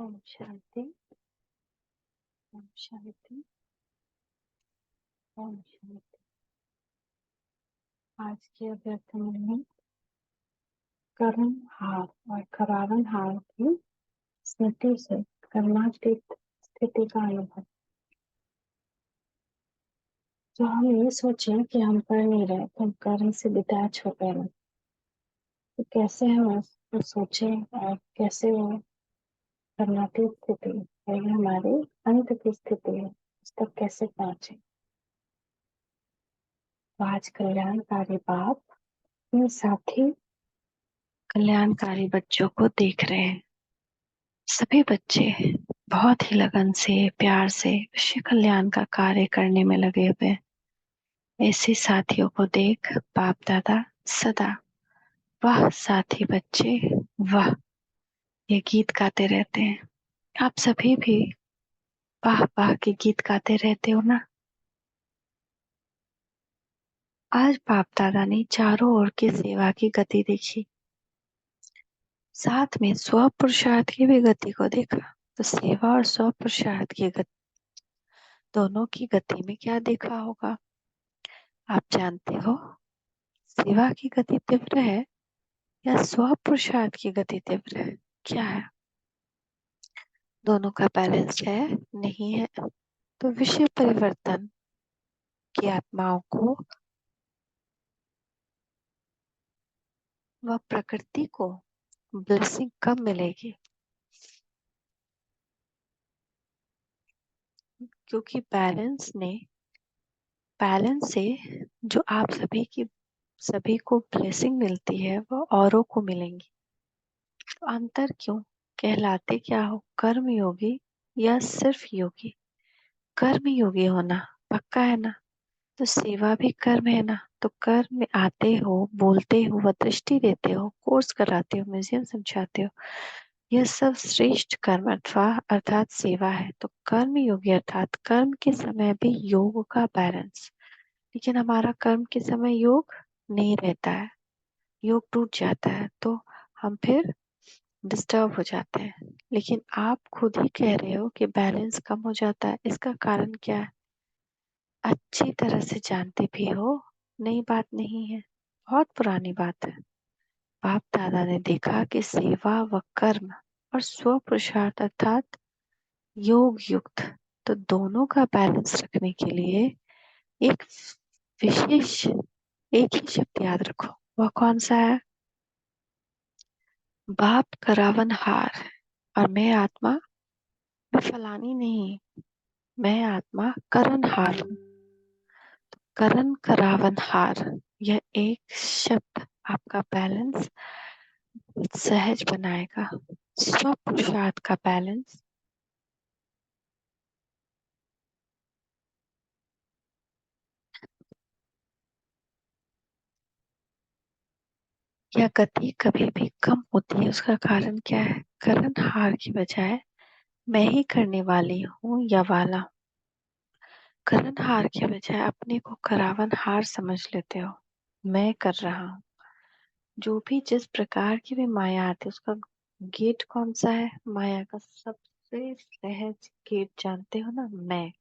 ओम शांति। ओम शांति। ओम शांति। आज की अभ्यर्थना में करण हार और करावन हार की स्मृति से कर्मातीत स्थिति का अनुभव। जो हम ये सोचें कि हम कर नहीं रहे तो हम कर्म से डिटैच हो गए, तो कैसे हम उसको सोचें और कैसे वो कर्मातीत स्थिति है हमारी अंत की स्थिति है, उस तक कैसे पहुंचे। तो आज कल्याणकारी बाप अपने साथी कल्याणकारी बच्चों को देख रहे हैं। सभी बच्चे बहुत ही लगन से प्यार से विश्व कल्याण का कार्य करने में लगे हुए हैं। ऐसे साथियों को देख बाप दादा सदा वाह साथी बच्चे वाह ये गीत गाते रहते हैं। आप सभी भी वाह वाह के गीत गाते रहते हो ना। आज बाप दादा ने चारों ओर की सेवा की गति देखी, साथ में स्व पुरुषार्थ की भी गति को देखा। तो सेवा और स्व पुरुषार्थ की गति, दोनों की गति में क्या देखा होगा आप जानते हो। सेवा की गति तीव्र है या स्व पुरुषार्थ की गति तीव्र है, क्या है? दोनों का बैलेंस है नहीं है। तो विषय परिवर्तन की आत्माओं को व प्रकृति को ब्लेसिंग कब मिलेगी? क्योंकि बैलेंस से जो आप सभी को ब्लेसिंग मिलती है वो औरों को मिलेंगी। तो अंतर क्यों? कहलाते क्या हो, कर्म योगी या सिर्फ योगी? कर्म योगी होना पक्का है ना। तो सेवा भी कर्म है ना। तो कर्म में आते हो, बोलते हो, व दृष्टि देते हो, कोर्स कराते हो, म्यूजियम समझाते हो, यह सब श्रेष्ठ कर्म अथवा अर्थात सेवा है। तो कर्म योगी अर्थात कर्म के समय भी योग का बैलेंस। लेकिन हमारा कर्म के समय योग नहीं रहता है, योग टूट जाता है, तो हम फिर डिस्टर्ब हो जाते हैं। लेकिन आप खुद ही कह रहे हो कि बैलेंस कम हो जाता है, इसका कारण क्या है? अच्छी तरह से जानते भी हो, नई बात नहीं है, बहुत पुरानी बात है। बाप दादा ने देखा कि सेवा व कर्म और स्व पुरुषार्थ अर्थात योग युक्त, तो दोनों का बैलेंस रखने के लिए एक विशेष एक ही शब्द याद रखो। वह कौन सा है? बाप करावन हार और मैं आत्मा, मैं फलानी नहीं, मैं आत्मा करण हार हूँ। करण करावन हार, यह एक शब्द आपका बैलेंस सहज बनाएगा। स्व पुरुषार्थ का बैलेंस या गति कभी भी कम होती है, उसका कारण क्या है? करण हार की बजाय मैं ही करने वाली हूँ या वाला हूँ। करण हार के बजाय अपने को करावन हार समझ लेते हो, मैं कर रहा हूँ। जो भी जिस प्रकार की भी माया आती है उसका गेट कौन सा है? माया का सबसे सहज गेट जानते हो ना, मैं।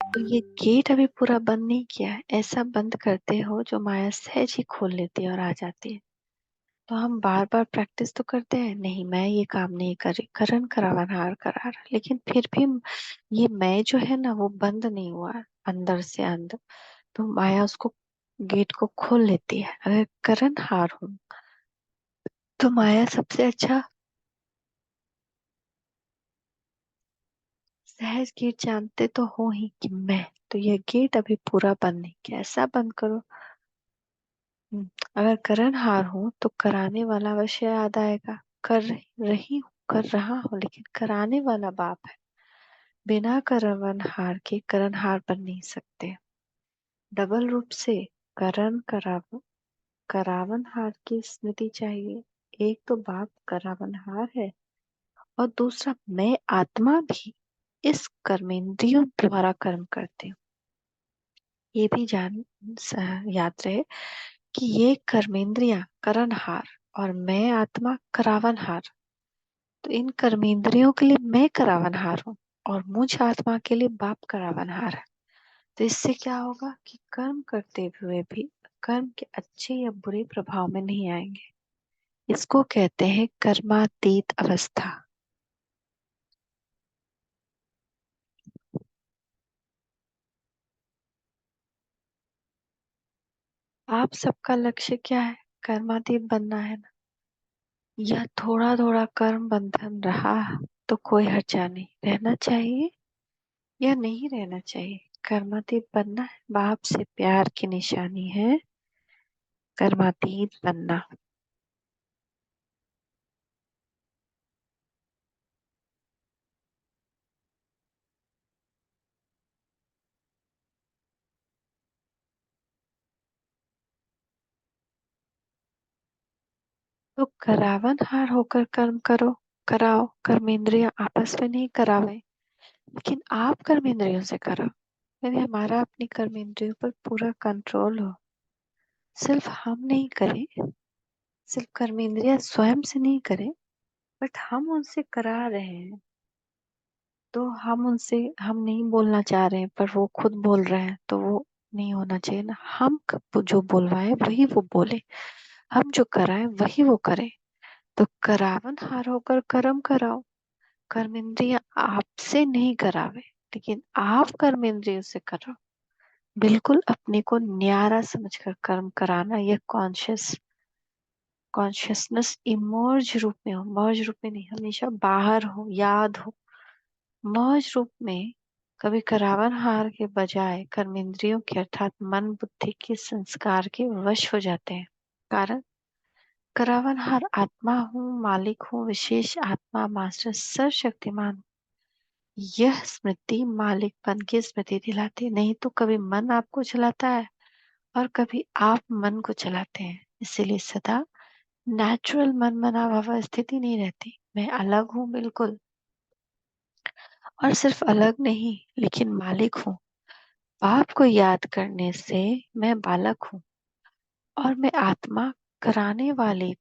तो ये गेट अभी पूरा बंद नहीं किया है, ऐसा बंद करते हो जो माया सहज ही खोल लेती है और आ जाती है। तो हम बार बार प्रैक्टिस तो करते हैं, नहीं मैं ये काम नहीं कर रही, करण करावन हार करा रहा, लेकिन फिर भी ये मैं जो है ना वो बंद नहीं हुआ है अंदर से अंदर। तो माया उसको गेट को खोल लेती है। अगर करण हार हूं तो माया सबसे अच्छा सहज गेट जानते तो हो ही कि मैं। तो यह गेट अभी पूरा बंद नहीं, कैसा बंद करो। अगर करण हार हूं तो कराने वाला अवश्य याद आएगा। रही हूं, कर रहा हूं, लेकिन कराने वाला बाप है। बिना करण हार के करण हार बन नहीं सकते। डबल रूप से करण करावन हार की स्मृति चाहिए। एक तो बाप करावन हार है और दूसरा मैं आत्मा भी इस कर्मेंद्रियों द्वारा कर्म करते हूँ। ये भी याद रहे कि ये कर्मेंद्रिया करणहार और मैं आत्मा करावनहार, तो इन कर्मेंद्रियों के लिए मैं करावनहार हूँ और मुझ आत्मा के लिए बाप करावनहार है। तो इससे क्या होगा कि कर्म करते हुए भी कर्म के अच्छे या बुरे प्रभाव में नहीं आएंगे। इसको कहते हैं कर्मातीत अवस्था। आप सबका लक्ष्य क्या है? कर्मातीत बनना है ना? या थोड़ा थोड़ा कर्म बंधन रहा तो कोई हर्जा नहीं, रहना चाहिए या नहीं रहना चाहिए? कर्मातीत बनना है, बाप से प्यार की निशानी है कर्मातीत बनना। तो करावन हार होकर कर्म करो, कराओ, कर्मेंद्रिय आपस में नहीं करावे, लेकिन आप कर्मेंद्रियों से कराओ। यदि हमारा अपनी कर्मेंद्रियों पर पूरा कंट्रोल हो, सिर्फ हम नहीं करें, सिर्फ कर्मेंद्रिय स्वयं से नहीं करें, बट हम उनसे करा रहे हैं, तो हम उनसे, हम नहीं बोलना चाह रहे हैं पर वो खुद बोल रहे हैं, तो वो नहीं होना चाहिए ना। हम जो बोलवाए वही वो बोले, हम जो कराए वही वो करे। तो करावन हार होकर कर्म कराओ। कर्मेंद्रिय आपसे नहीं करावे, लेकिन आप कर्मेंद्रियों से करो। बिल्कुल अपने को न्यारा समझकर कर्म कराना, यह कॉन्शियसनेस इमर्ज रूप में हो, मर्ज रूप में नहीं, हमेशा बाहर हो, याद हो। मौज रूप में कभी करावन हार के बजाय कर्मेंद्रियों के अर्थात मन बुद्धि के संस्कार के वश हो जाते हैं। कारण करावन हार आत्मा हूँ, मालिक हूँ, विशेष आत्मा, मास्टर, सर्वशक्तिमान। यह स्मृति मालिकपन की स्मृति दिलाती है। नहीं तो कभी मन आपको चलाता है और कभी आप मन को चलाते हैं। इसीलिए सदा नेचुरल मन मना भावा स्थिति नहीं रहती। मैं अलग हूँ बिल्कुल, और सिर्फ अलग नहीं लेकिन मालिक हूँ। बाप को याद करने से मैं बालक हूँ और मैं आत्मा कराने वाली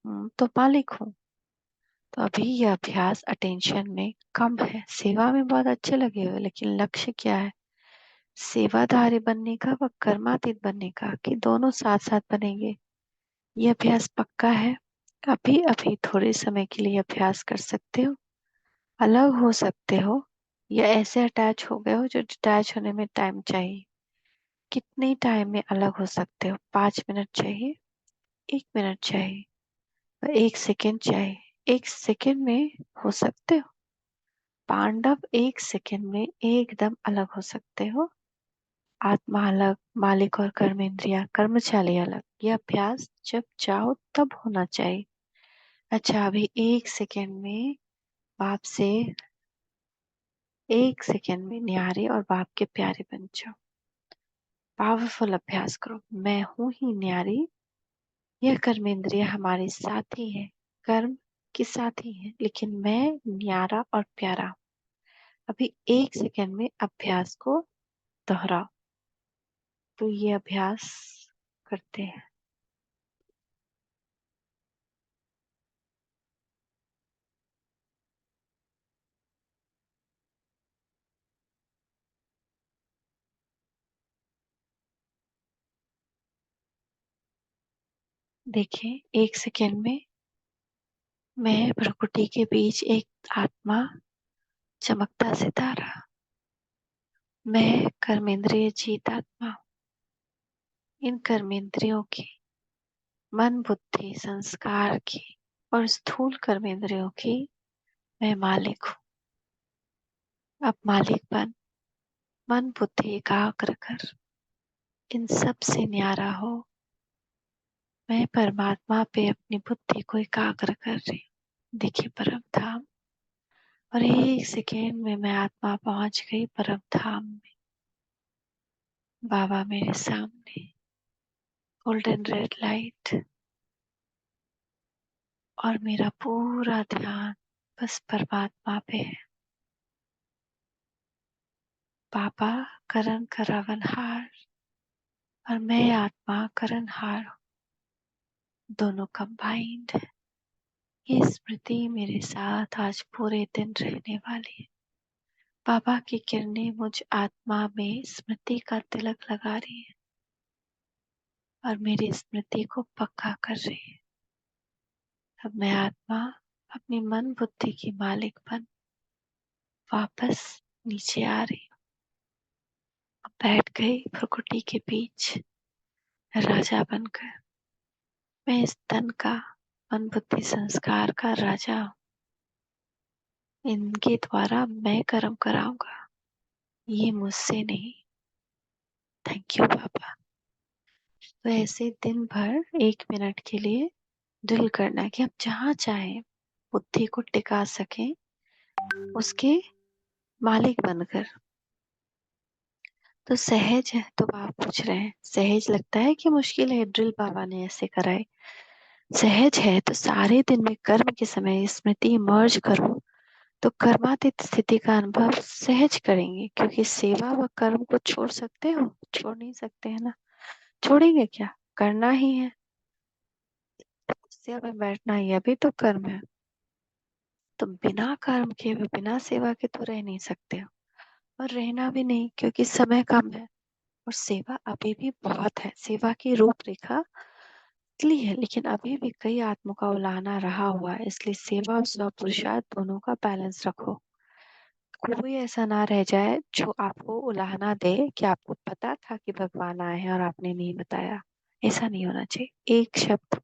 हूँ तो मालिक हूँ। तो अभी यह अभ्यास अटेंशन में कम है, सेवा में बहुत अच्छे लगे हुए, लेकिन लक्ष्य क्या है? सेवाधारी बनने का व कर्मातीत बनने का, कि दोनों साथ साथ बनेंगे? ये अभ्यास पक्का है। अभी अभी थोड़े समय के लिए अभ्यास कर सकते हो, अलग हो सकते हो, या ऐसे अटैच हो गए हो जो डिटैच होने में टाइम चाहिए। कितने टाइम में अलग हो सकते हो? 5 मिनट चाहिए, 1 मिनट चाहिए, और 1 सेकेंड चाहिए? 1 सेकेंड में हो सकते हो? पांडव 1 सेकेंड में एकदम अलग हो सकते हो। आत्मा अलग, मालिक और कर्मेंद्रिया कर्मचारी अलग। यह अभ्यास जब चाहो तब होना चाहिए। अच्छा, अभी 1 सेकेंड में बाप से, 1 सेकेंड में न्यारे और बाप के प्यारे बन जाओ। पावरफुल अभ्यास करो। मैं हूं ही न्यारी, यह कर्मेंद्रिय हमारे साथी है, कर्म के साथी है, लेकिन मैं न्यारा और प्यारा हूं। अभी 1 सेकेंड में अभ्यास को दोहराओ। तो ये अभ्यास करते हैं। देखिए, 1 सेकेंड में मैं प्रकृति के बीच एक आत्मा, चमकता सितारा। मैं कर्मेंद्रिय जीत आत्मा हूं। इन कर्मेंद्रियों की, मन बुद्धि संस्कार की और स्थूल कर्मेंद्रियों की मैं मालिक हूँ। अब मालिक बन, मन बुद्धि एकाग्र कर, इन सब से न्यारा हो। मैं परमात्मा पे अपनी बुद्धि को एकाग्र कर रही हूँ। देखिए परम धाम, और 1 सेकेंड में मैं आत्मा पहुंच गई परम धाम में। बाबा मेरे सामने, गोल्डन रेड लाइट, और मेरा पूरा ध्यान बस परमात्मा पे है। बाबा करण करावनहार और मैं आत्मा करणहार हूँ, दोनों कंबाइंड है। ये स्मृति मेरे साथ आज पूरे दिन रहने वाली है। बाबा की किरणें मुझ आत्मा में स्मृति का तिलक लगा रही है और मेरी स्मृति को पक्का कर रही है। अब मैं आत्मा अपनी मन बुद्धि की मालिक बन वापस नीचे आ रही हूँ। बैठ गई प्रकृति के बीच राजा बनकर। मैं इस तन का, मन बुद्धि संस्कार का राजा हूँ। इनके द्वारा मैं कर्म कराऊंगा, ये मुझसे नहीं। थैंक यू बाबा। तो ऐसे दिन भर 1 मिनट के लिए ड्रिल करना है कि आप जहाँ चाहे बुद्धि को टिका सकें, उसके मालिक बनकर। तो सहज है, तो आप पूछ रहे हैं सहज लगता है कि मुश्किल है? ड्रिल बाबा ने ऐसे कराए। सहज है तो सारे दिन में कर्म के समय स्मृति मर्ज करो तो कर्मातीत स्थिति का अनुभव सहज करेंगे। क्योंकि सेवा व कर्म को छोड़ सकते हो? छोड़ नहीं सकते है ना। छोड़ेंगे क्या? करना ही है। तपस्या में बैठना यह भी तो कर्म है। तो बिना कर्म के व बिना सेवा के तो रह नहीं सकते हो, और रहना भी नहीं, क्योंकि समय कम है और सेवा अभी भी बहुत है। सेवा की रूपरेखा निकली है, लेकिन अभी भी कई आत्मों का उलाहना रहा हुआ है। इसलिए सेवा और स्वपुरुषार्थ दोनों का बैलेंस रखो। कोई ऐसा ना रह जाए जो आपको उलाहना दे कि आपको पता था कि भगवान आए हैं और आपने नहीं बताया। ऐसा नहीं होना चाहिए। एक शब्द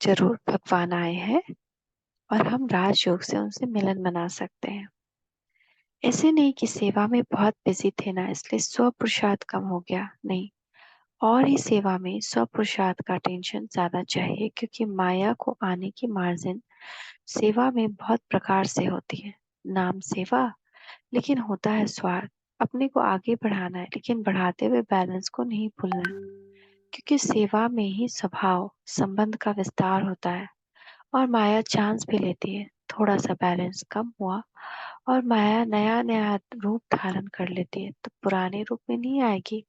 जरूर, भगवान आए हैं और हम राजयोग से उनसे मिलन बना सकते हैं। ऐसे नहीं कि सेवा में बहुत बिजी थे ना, इसलिए स्व पुरुषार्थ कम हो गया, नहीं। और ही सेवा में स्व पुरुषार्थ का टेंशन ज्यादा चाहिए, क्योंकि माया को आने की मार्जिन सेवा में बहुत प्रकार से होती है। नाम सेवा, लेकिन होता है स्वार्थ। अपने को आगे बढ़ाना है, लेकिन बढ़ाते हुए बैलेंस को नहीं भूलना है। क्योंकि सेवा में ही स्वभाव संबंध का विस्तार होता है और माया चांस भी लेती है। थोड़ा सा बैलेंस कम हुआ और माया नया नया रूप धारण कर लेती है, तो पुराने रूप में नहीं आएगी।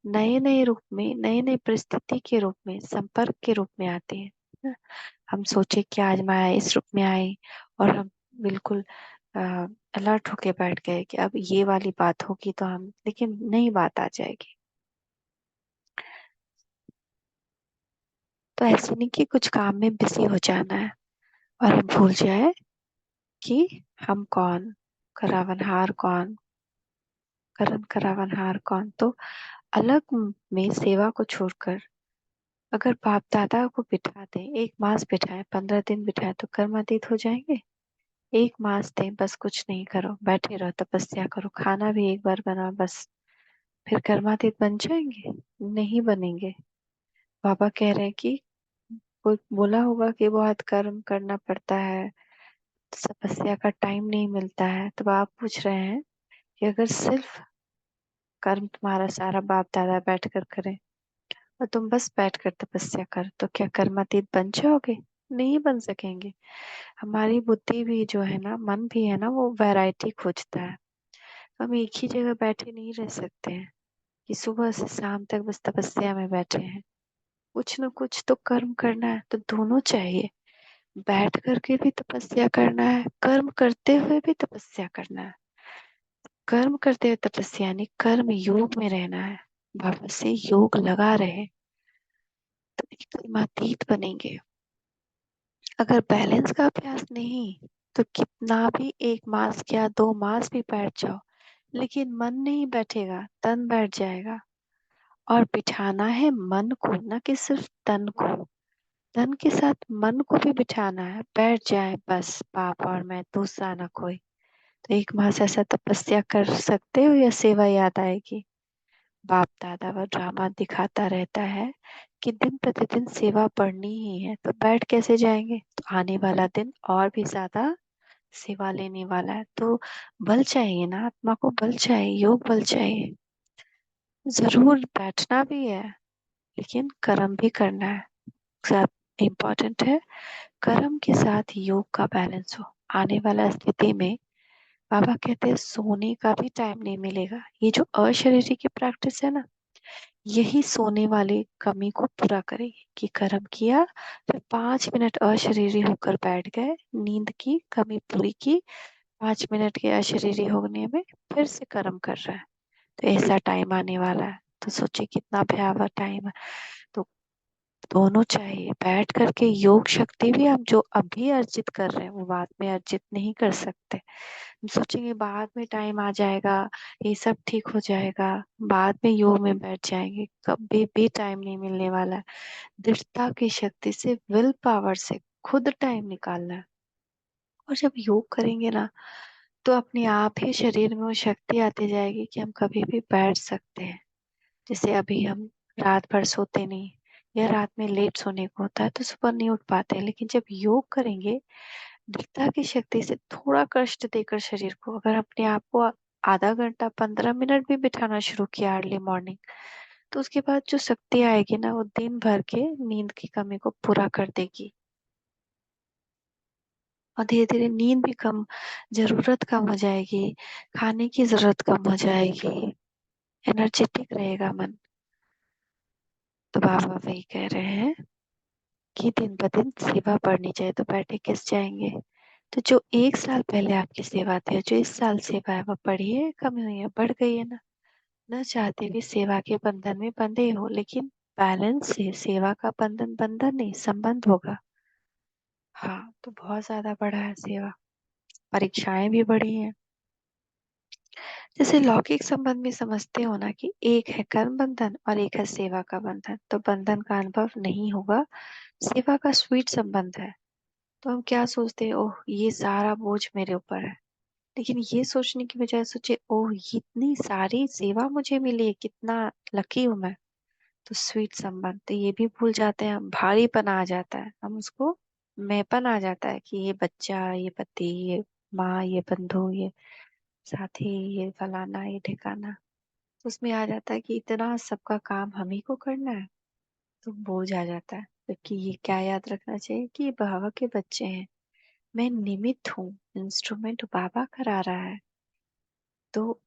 नए नए रूप में, नए नए परिस्थिति के रूप में, संपर्क के रूप में आती है। हम सोचे कि आज माया इस रूप में आई और हम बिल्कुल अलर्ट होके बैठ गए कि अब ये वाली बात होगी तो हम, लेकिन नई बात आ जाएगी। तो ऐसे नहीं कि कुछ काम में बिजी हो जाना है और हम भूल जाए कि हम कौन, करावनहार कौन, करण करावनहार कौन। तो अलग में सेवा को छोड़कर अगर बाप दादा को बिठा दें, 1 मास बिठाए, 15 दिन बिठाए, तो कर्मातीत हो जाएंगे। 1 मास दें, बस कुछ नहीं करो, बैठे रहो, तपस्या करो, खाना भी एक बार बनाओ बस, फिर कर्मातीत बन जाएंगे? नहीं बनेंगे। बाबा कह रहे हैं कि कोई बोला होगा कि बहुत कर्म करना पड़ता है, तपस्या का टाइम नहीं मिलता है। तो आप पूछ रहे हैं कि अगर सिर्फ कर्म तुम्हारा सारा बाप दादा बैठ कर करें और तुम बस बैठ कर तपस्या कर, तो क्या कर्मातीत बन जाओगे? नहीं बन सकेंगे। हमारी बुद्धि भी जो है ना, मन भी है ना, वो वैरायटी खोजता है। हम एक ही जगह बैठे नहीं रह सकते हैं कि सुबह से शाम तक बस तपस्या में बैठे हैं। कुछ न कुछ तो कर्म करना है, तो दोनों चाहिए। बैठ करके भी तपस्या करना है, कर्म करते हुए भी तपस्या करना है। कर्म करते हुए तपस्या यानी कर्म योग में रहना है। बाबा से योग लगा रहे तो कर्मातीत बनेंगे। अगर बैलेंस का अभ्यास नहीं, तो कितना भी 1 मास या 2 मास भी बैठ जाओ, लेकिन मन नहीं बैठेगा, तन बैठ जाएगा। और बिठाना है मन को, न कि सिर्फ तन को। तन के साथ मन को भी बिठाना है, बैठ जाए बस पाप और मैं, दूसरा ना कोई। तो 1 मास ऐसा तपस्या कर सकते हो या सेवा याद आएगी? बाप दादा वो ड्रामा दिखाता रहता है कि दिन प्रतिदिन सेवा पढ़नी ही है, तो बैठ कैसे जाएंगे? तो आने वाला दिन और भी ज्यादा सेवा लेने वाला है। तो बल चाहिए ना, आत्मा को बल चाहिए, योग बल चाहिए। जरूर बैठना भी है, लेकिन कर्म भी करना है। सब इम्पोर्टेंट है। कर्म के साथ योग का बैलेंस हो। आने वाला स्थिति में बाबा कहते हैं सोने का भी टाइम नहीं मिलेगा। ये जो अशरीरी की प्रैक्टिस है ना, यही सोने वाली कमी को पूरा करेगी कि कर्म किया, फिर 5 मिनट अशरीरी होकर बैठ गए, नींद की कमी पूरी की, 5 मिनट के अशरीरी होने में फिर से कर्म कर रहा है। तो ऐसा टाइम आने वाला है, तो सोचिए कितना भयावह टाइम है। तो दोनों चाहिए, बैठ करके योग शक्ति भी हम जो अभी अर्जित कर रहे हैं वो बाद में अर्जित नहीं कर सकते। हम सोचेंगे बाद में टाइम आ जाएगा, ये सब ठीक हो जाएगा, बाद में योग में बैठ जाएंगे, कभी भी टाइम नहीं मिलने वाला है। दृढ़ता की शक्ति से, विल पावर से खुद टाइम निकालना है। और जब योग करेंगे ना, तो अपने आप ही शरीर में वो शक्ति आती जाएगी कि हम कभी भी बैठ सकते हैं। जैसे अभी हम रात भर सोते नहीं, या रात में लेट सोने को होता है तो सुबह नहीं उठ पाते हैं, लेकिन जब योग करेंगे दृढ़ता की शक्ति से थोड़ा कष्ट देकर शरीर को, अगर अपने आप को आधा घंटा 15 मिनट भी बिठाना शुरू किया अर्ली मॉर्निंग, तो उसके बाद जो शक्ति आएगी ना, वो दिन भर के नींद की कमी को पूरा कर देगी। और धीरे धीरे नींद भी कम, जरूरत कम हो जाएगी, खाने की जरूरत कम हो जाएगी, एनर्जेटिक रहेगा मन। तो बाबा वही कह रहे हैं कि दिन ब दिन सेवा बढ़नी चाहिए, तो बैठे किस जाएंगे। तो जो 1 साल पहले आपकी सेवा थी और जो इस साल सेवा है, वो बढ़ी है कम हुई है? बढ़ गई है ना। न चाहते भी सेवा के बंधन में बंधे हो, लेकिन बैलेंस से सेवा का बंधन बंधन नहीं, संबंध होगा। हाँ, तो बहुत ज्यादा बढ़ा है सेवा, परीक्षाएं भी बढ़ी हैं। जैसे लौकिक संबंध में समझते हो ना कि एक है कर्म बंधन और एक है सेवा का बंधन, तो बंधन का अनुभव नहीं होगा, सेवा का स्वीट संबंध है। तो हम क्या सोचते हैं, ओह ये सारा बोझ मेरे ऊपर है। लेकिन ये सोचने की बजाय सोचे, ओह इतनी सारी सेवा मुझे मिली है, कितना लकी हूं मैं। तो स्वीट संबंध, तो ये भी भूल जाते हैं हम, भारीपन आ जाता है, हम उसको मैंपन आ जाता है कि ये बच्चा, ये पति, ये माँ, ये बंधु, ये साथी, ये फलाना, ये ठिकाना। तो उसमें आ जाता है कि इतना सबका काम हम ही को करना है, तो बोझ आ जाता है। जबकि ये क्या याद रखना चाहिए कि ये बाबा के बच्चे हैं, मैं निमित्त हूँ, इंस्ट्रूमेंट बाबा करा रहा है। तो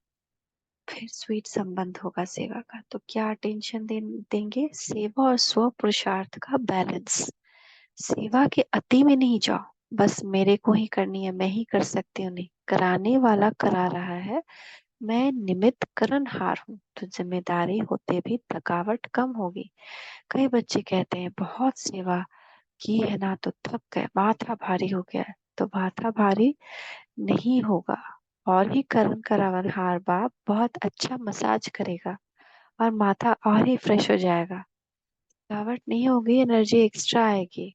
फिर स्वीट संबंध होगा सेवा का। तो क्या टेंशन देंगे, सेवा और स्व पुरुषार्थ का बैलेंस। सेवा के अति में नहीं जाओ, बस मेरे को ही करनी है, मैं ही कर सकती हूँ, नहीं, कराने वाला करा रहा है, मैं निमित्त करनहार हूँ। तो जिम्मेदारी होते भी थकावट कम होगी। कई बच्चे कहते हैं बहुत सेवा की है ना, तो थक गए, माथा भारी हो गया है। तो माथा भारी नहीं होगा, और ही करण करावनहार बाप बहुत अच्छा मसाज करेगा और माथा और ही फ्रेश हो जाएगा, थकावट नहीं होगी, एनर्जी एक्स्ट्रा आएगी।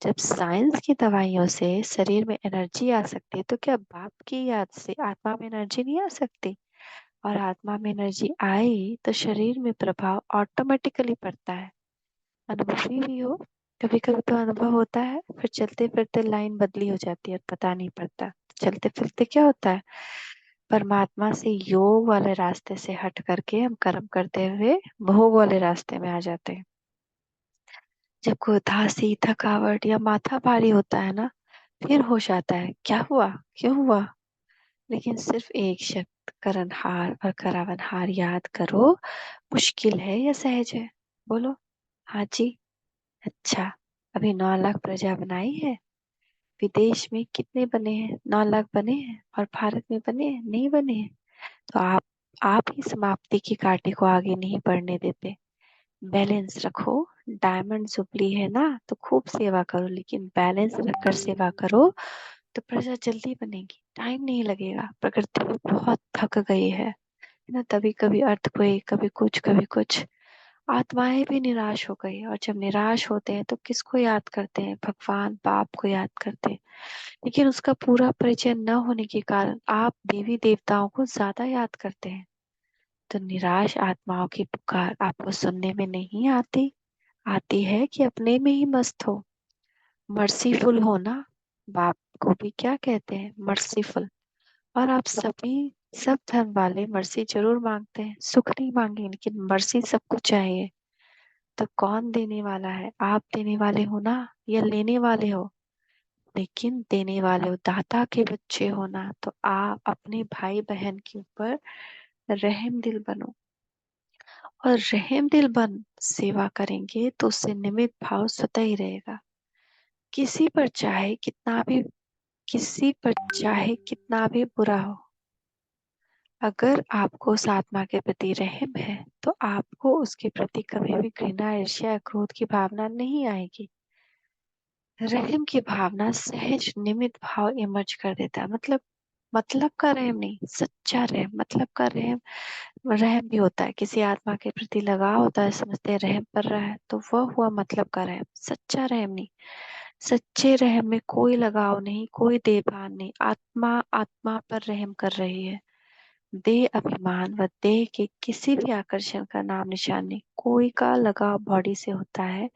जब साइंस की दवाइयों से शरीर में एनर्जी आ सकती है, तो क्या बाप की याद से आत्मा में एनर्जी नहीं आ सकती? और आत्मा में एनर्जी आई तो शरीर में प्रभाव ऑटोमेटिकली पड़ता है। अनुभवी भी हो, कभी कभी तो अनुभव होता है, फिर चलते फिरते लाइन बदली हो जाती है और पता नहीं पड़ता। चलते फिरते क्या होता है, परमात्मा से योग वाले रास्ते से हट करके हम कर्म करते हुए भोग वाले रास्ते में आ जाते हैं। जब कोई उदासी, थकावट या माथा भारी होता है ना, फिर होश आता है, क्या हुआ, क्यों हुआ। लेकिन सिर्फ एक शब्द करनहार और करावनहार याद करो, मुश्किल है या सहज है? बोलो। हाँ जी। अच्छा, अभी 9 लाख प्रजा बनाई है। विदेश में कितने बने हैं? 9 लाख बने हैं। और भारत में बने हैं? नहीं बने हैं। तो आप ही समाप्ति की कांटे को आगे नहीं बढ़ने देते। बैलेंस रखो। डायमंड जुबली है ना, तो खूब सेवा करो, लेकिन बैलेंस रखकर सेवा करो, तो प्रजा जल्दी बनेगी, टाइम नहीं लगेगा। प्रकृति भी बहुत थक गई है ना, तभी कभी अर्थक्वेक, कभी कुछ कभी कुछ। आत्माएं भी निराश हो गई, और जब निराश होते हैं तो किसको याद करते हैं? भगवान बाप को याद करते हैं। लेकिन उसका पूरा परिचय न होने के कारण आप देवी देवताओं को ज्यादा याद करते हैं। तो निराश आत्माओं की पुकार आपको सुनने में नहीं आती, आती है कि अपने में ही मस्त हो। मर्सीफुल हो ना, बाप को भी क्या कहते हैं, मर्सीफुल। और आप सभी, सब धर्म वाले मर्सी जरूर मांगते हैं, सुख नहीं मांगे, लेकिन मर्सी सबको चाहिए। तो कौन देने वाला है? आप देने वाले हो ना, या लेने वाले हो? लेकिन देने वाले हो, दाता के बच्चे हो ना, तो आप अपने भाई बहन के ऊपर रहम दिल बनो। और रहम दिल बन सेवा करेंगे तो उससे निमित्त भाव स्वतः ही रहेगा। किसी पर चाहे कितना भी किसी पर चाहे कितना भी बुरा हो, अगर आपको उस आत्मा के प्रति रहम है तो आपको उसके प्रति कभी भी घृणा, ईर्ष्या या क्रोध की भावना नहीं आएगी। रहम की भावना सहज निमित्त भाव इमर्ज कर देता है। मतलब का रहम नहीं, सच्चा रहम। मतलब का रहम रहम भी होता है, किसी आत्मा के प्रति लगाव होता है, समझते हैं रहम कर रहा है, तो वह हुआ मतलब का रहम, सच्चा रहम नहीं। सच्चे रहम में कोई लगाव नहीं, कोई देहभान नहीं। आत्मा आत्मा पर रहम कर रही है। देह अभिमान व देह के किसी भी आकर्षण का नाम निशान नहीं। कोई का लगाव बॉडी से होता है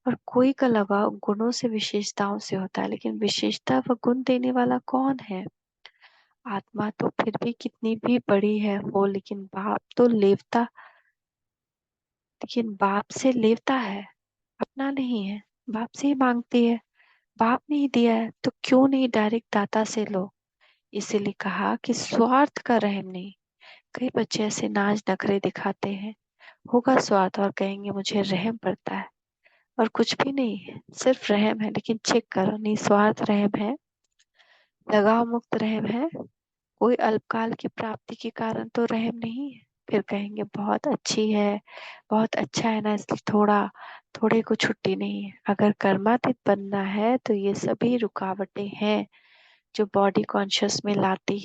और कोई का लगाव गुणों से, विशेषताओं से होता है, लेकिन विशेषता व गुण देने वाला कौन है? आत्मा तो फिर भी कितनी भी बड़ी है हो, लेकिन बाप से लेवता है, अपना नहीं है। बाप से ही मांगती है। बाप ने ही दिया है तो क्यों नहीं डायरेक्ट दाता से लो। इसीलिए कहा कि स्वार्थ का रहम नहीं। कई बच्चे ऐसे नाच नखरे दिखाते हैं, होगा स्वार्थ और कहेंगे मुझे रहम पड़ता है, और कुछ भी नहीं है, सिर्फ रहम है। लेकिन चेक करो, निस्वार्थ रहम है, लगाव मुक्त रहम है, कोई अल्पकाल की प्राप्ति के कारण तो रहम नहीं है। फिर कहेंगे बहुत अच्छी है, बहुत अच्छा है ना, इसलिए थोड़े को छुट्टी नहीं है। अगर कर्मातीत बनना है तो ये सभी रुकावटें हैं जो बॉडी कॉन्शियस में ले आती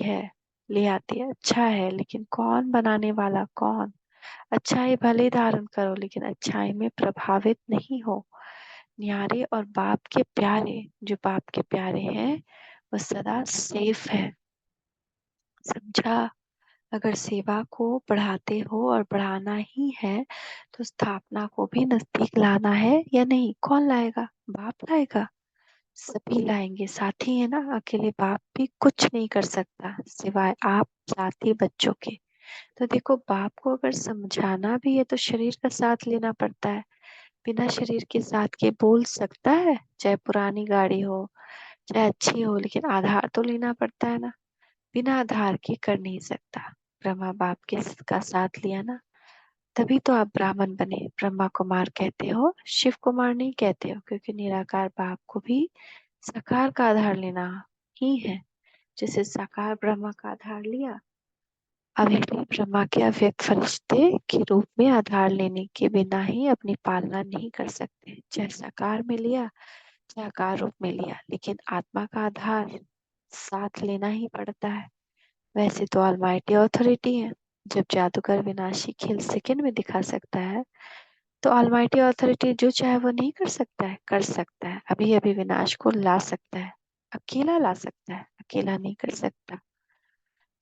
है। अच्छा है, लेकिन कौन बनाने वाला कौन? अच्छाई भले धारण करो, लेकिन अच्छाई में प्रभावित नहीं हो। न्यारे और बाप के प्यारे, जो बाप के प्यारे हैं वो सदा सेफ है। समझा? अगर सेवा को बढ़ाते हो और बढ़ाना ही है तो स्थापना को भी नजदीक लाना है या नहीं? कौन लाएगा? बाप लाएगा। सभी लाएंगे, साथी है ना। अकेले बाप भी कुछ नहीं कर सकता सिवाय आप साथी बच्चों के। तो देखो, बाप को अगर समझाना भी है तो शरीर का साथ लेना पड़ता है। बिना शरीर के साथ के बोल सकता है? चाहे पुरानी गाड़ी हो, चाहे अच्छी हो, लेकिन आधार तो लेना पड़ता है ना। बिना आधार के कर नहीं सकता। ब्रह्मा बाप के का साथ लिया ना, तभी तो आप ब्राह्मण बने। ब्रह्मा कुमार कहते हो, शिव कुमार नहीं कहते हो, क्योंकि निराकार बाप को भी साकार का आधार लेना ही है। जैसे साकार ब्रह्मा का आधार लिया, अभी भी ब्रह्मा के अव्यक्त फरिश्ते के रूप में आधार लेने के बिना ही अपनी पालना नहीं कर सकते। चाहे साकार में लिया, चाहे आकार रूप में लिया, लेकिन आत्मा का आधार साथ लेना ही पड़ता है। वैसे तो ऑलमाइटी ऑथोरिटी है। जब जादूगर विनाशी खेल सेकंड में दिखा सकता है, तो ऑलमाइटी ऑथोरिटी जो चाहे वो नहीं कर सकता है? कर सकता है। अभी अभी विनाश को ला सकता है, अकेला ला सकता है, अकेला नहीं कर सकता।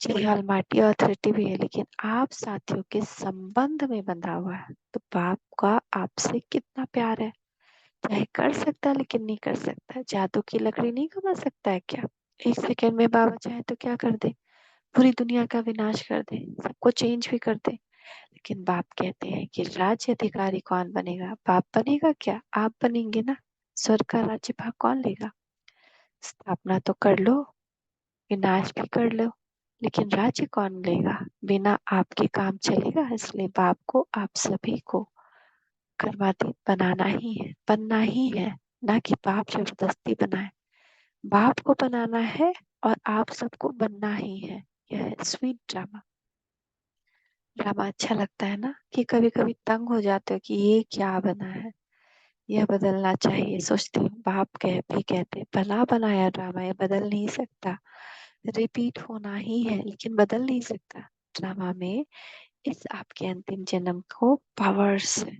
चलिए, ऑलमाइटी ऑथोरिटी भी है, लेकिन आप साथियों के संबंध में बंधा हुआ है। तो बाप का आपसे कितना प्यार है। चाहे कर सकता है, लेकिन नहीं कर सकता। जादू की लकड़ी नहीं कमा सकता है क्या? एक सेकंड में बाबा चाहे तो क्या कर दे? पूरी दुनिया का विनाश कर दे, सबको चेंज भी कर दे। लेकिन बाप कहते हैं कि राज्य अधिकारी कौन बनेगा? बाप बनेगा क्या? आप बनेंगे ना। स्वर्ग का राज्य भाग कौन लेगा? स्थापना तो कर लो, विनाश भी कर लो, लेकिन राज्य कौन लेगा? बिना आपके काम चलेगा। इसलिए बाप को, आप सभी को कर्मातीत बनाना ही है, बनना ही है। ना कि बाप जबरदस्ती बनाए। बाप को बनाना है और आप सबको बनना ही है। यह है स्वीट ड्रामा। ड्रामा अच्छा लगता है ना? कि कभी कभी तंग हो जाते हो कि ये क्या बना है, यह बदलना चाहिए। सोचती हूँ, बाप भी कहते भला बनाया ड्रामा, ये बदल नहीं सकता। रिपीट होना ही है, लेकिन बदल नहीं सकता। ड्रामा में इस आपके अंतिम जन्म को पावर्स है।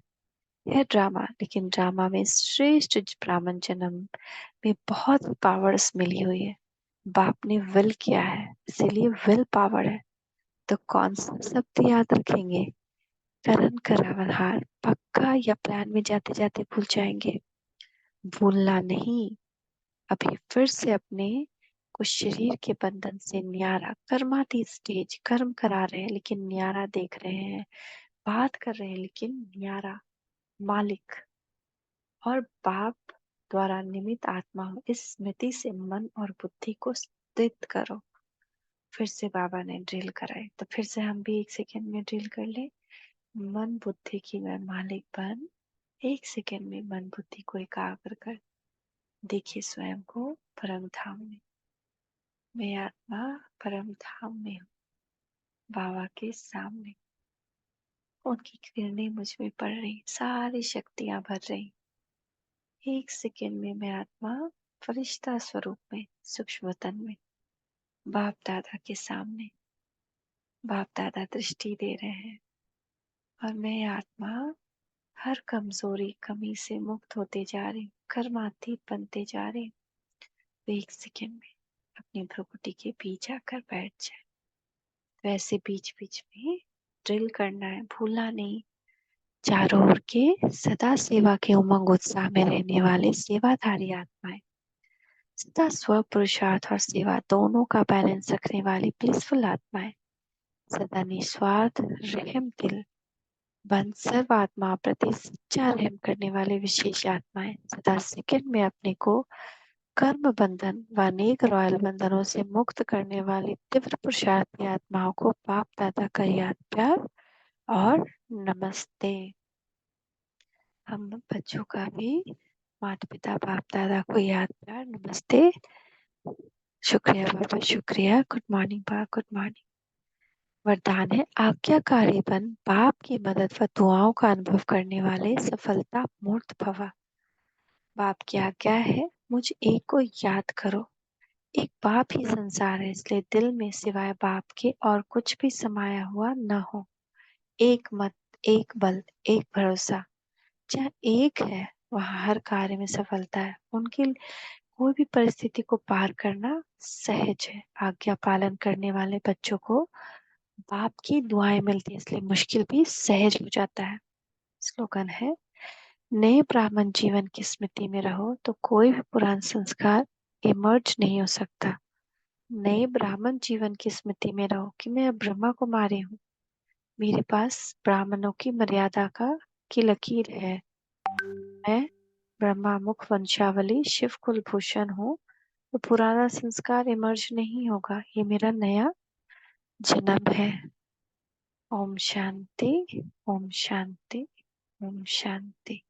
यह ड्रामा, लेकिन ड्रामा में श्रेष्ठ ब्राह्मण जन्म में बहुत पावर्स मिली हुई है। बाप ने विल किया है, इसीलिए विल पावर है। तो कौन सा शब्द याद रखेंगे? करण करावन हार। पक्का या प्लान में जाते जाते भूल जाएंगे? भूलना नहीं। अभी फिर से अपने को शरीर के बंधन से न्यारा, कर्माती स्टेज, कर्म करा रहे हैं लेकिन न्यारा देख रहे हैं, बात कर रहे हैं लेकिन न्यारा, मालिक और बाप द्वारा निमित आत्मा हो। इस स्मृति से मन और बुद्धि को स्थित करो। फिर से बाबा ने ड्रिल कराई, तो फिर से हम भी एक सेकेंड में ड्रिल कर ले। मन बुद्धि की मैं मालिक बन, एक सेकंड में मन बुद्धि को एकाग्र कर देखिए स्वयं को परम धाम में। मैं आत्मा परम धाम में हूँ, बाबा के सामने। उनकी किरणें मुझ में पड़ रही, सारी शक्तियां भर रही। एक सेकंड में मैं आत्मा फरिश्ता स्वरूप में, सूक्ष्म तन में, बाप दादा के सामने। बाप दादा दृष्टि दे रहे हैं और मैं आत्मा हर कमजोरी कमी से मुक्त होते जा रही हूँ, कर्मातीत बनते जा रही हूँ। तो एक सेकंड में अपनी भ्रुकुटी के बीच आकर बैठ जाए। वैसे बीच बीच में ड्रिल करना है, भूलना नहीं। चारों ओर के सदा सेवा के उमंग उत्साह में रहने वाले सेवाधारी आत्माएं, सदा स्व पुरुषार्थ और सेवा दोनों का बैलेंस रखने वाली पीसफुल आत्माएं, सदा निस्वार्थ रहम दिल बंद सर्व आत्मा प्रति सच्चा रहम करने वाले विशेष आत्माएं, सदा सेकंड में अपने को कर्म बंधन व अनेक रॉयल बंधनों से मुक्त करने वाली तीव्र पुरुषार्थी आत्माओं को बाप दादा का याद प्यार और नमस्ते। हम बच्चों का भी माता पिता बाप दादा को याद प्यार नमस्ते। शुक्रिया बाबा, शुक्रिया। गुड मॉर्निंग बा, गुड मॉर्निंग। वरदान है आज्ञाकारी बन, बाप की मदद व दुआओं का अनुभव करने वाले सफलता मूर्त भवा। बाप की आज्ञा है मुझ एक को याद करो। एक बाप ही संसार है, इसलिए दिल में सिवाय बाप के और कुछ भी समाया हुआ न हो। एक मत, एक बल, एक भरोसा। जहाँ एक है वहाँ हर कार्य में सफलता है। उनकी कोई भी परिस्थिति को पार करना सहज है। आज्ञा पालन करने वाले बच्चों को बाप की दुआएं मिलती है, इसलिए मुश्किल भी सहज हो जाता है। स्लोगन है, नए ब्राह्मण जीवन की स्मृति में रहो तो कोई भी पुराना संस्कार इमर्ज नहीं हो सकता। नए ब्राह्मण जीवन की स्मृति में रहो कि मैं ब्रह्मा कुमारी हूँ, मेरे पास ब्राह्मणों की मर्यादा का की लकीर है। मैं ब्रह्मा मुख वंशावली शिव कुलभूषण हूँ, तो पुराना संस्कार इमर्ज नहीं होगा। ये मेरा नया जन्म है। ओम शांति, ओम शांति, ओम शांति।